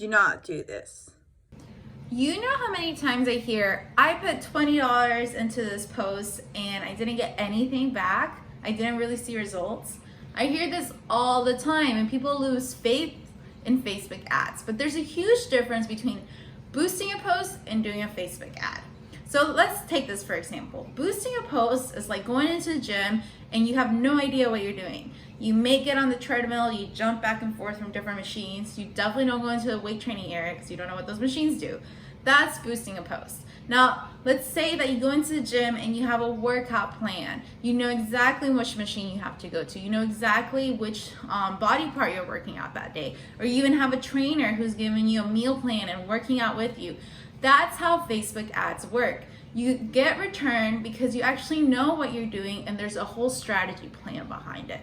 do not do this. You know how many times I hear, I put $20 into this post and I didn't get anything back? I didn't really see results. I hear this all the time and people lose faith in Facebook ads. But there's a huge difference between boosting a post and doing a Facebook ad. So let's take this for example. Boosting a post is like going into the gym and you have no idea what you're doing. You may get on the treadmill, you jump back and forth from different machines. You definitely don't go into the weight training area because you don't know what those machines do. That's boosting a post. Now, let's say that you go into the gym and you have a workout plan. You know exactly which machine you have to go to. You know exactly which body part you're working out that day. Or you even have a trainer who's giving you a meal plan and working out with you. That's how Facebook ads work. You get return because you actually know what you're doing and there's a whole strategy plan behind it.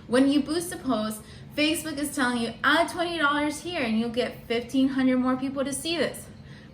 When you boost a post, Facebook is telling you, add $20 here and you'll get 1,500 more people to see this.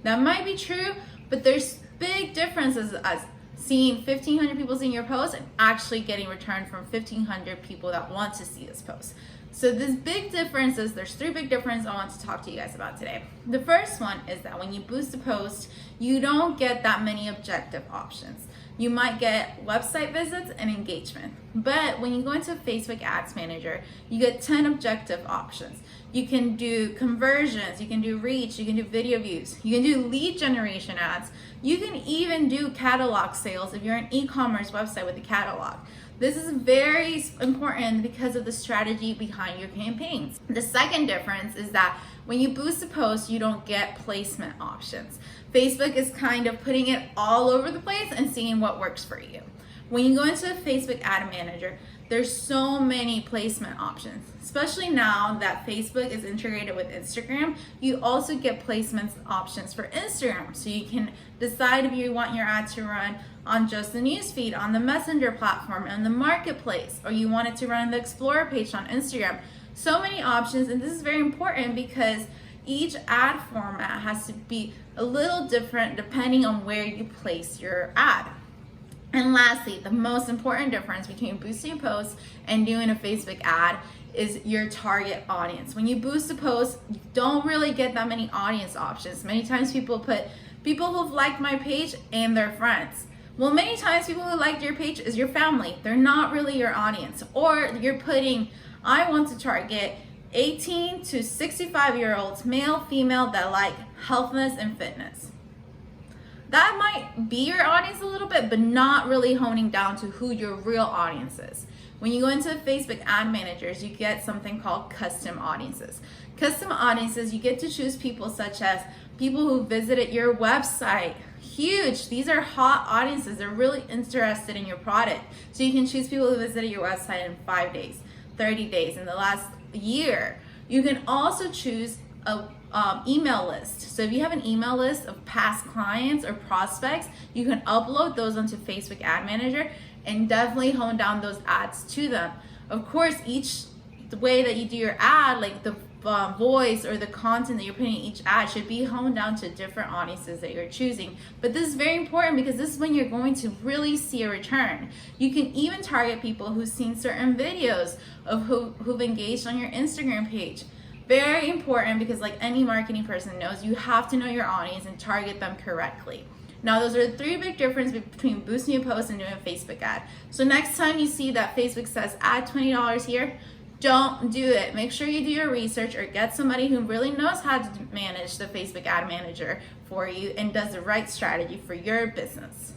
That might be true, but there's big differences as seeing 1,500 people seeing your post and actually getting return from 1,500 people that want to see this post. So there's big differences. There's three big differences I want to talk to you guys about today. The first one is that when you boost a post, you don't get that many objective options. You might get website visits and engagement. But when you go into Facebook Ads Manager, you get 10 objective options. You can do conversions, you can do reach, you can do video views, you can do lead generation ads. You can even do catalog sales if you're an e-commerce website with a catalog. This is very important because of the strategy behind your campaigns. The second difference is that when you boost a post, you don't get placement options. Facebook is kind of putting it all over the place and seeing what works for you. When you go into a Facebook Ad Manager, there's so many placement options, especially now that Facebook is integrated with Instagram. You also get placements options for Instagram. So you can decide if you want your ad to run on just the newsfeed, on the Messenger platform, on the marketplace, or you want it to run on the Explorer page on Instagram. So many options, and this is very important because each ad format has to be a little different depending on where you place your ad. And lastly, the most important difference between boosting a post and doing a Facebook ad is your target audience. When you boost a post, you don't really get that many audience options. Many times people put people who've liked my page and their friends. Well, many times people who liked your page is your family. They're not really your audience. Or you're putting, I want to target 18 to 65-year-olds, male, female, that like healthness and fitness. That might be your audience a little bit, but not really honing down to who your real audience is. When you go into Facebook Ad Managers, you get something called custom audiences. Custom audiences, you get to choose people such as people who visited your website. Huge, these are hot audiences. They're really interested in your product. So you can choose people who visited your website in 5 days, 30 days, in the last year. You can also choose a email list. So if you have an email list of past clients or prospects, you can upload those onto Facebook Ad Manager and definitely hone down those ads to them. Of course, the way that you do your ad, like the voice or the content that you're putting in each ad, should be honed down to different audiences that you're choosing. But this is very important because this is when you're going to really see a return. You can even target people who've seen certain videos of who've engaged on your Instagram page. Very important because, like any marketing person knows, you have to know your audience and target them correctly. Now, those are the three big differences between boosting a post and doing a Facebook ad. So next time you see that Facebook says add $20 here, don't do it. Make sure you do your research or get somebody who really knows how to manage the Facebook Ad Manager for you and does the right strategy for your business.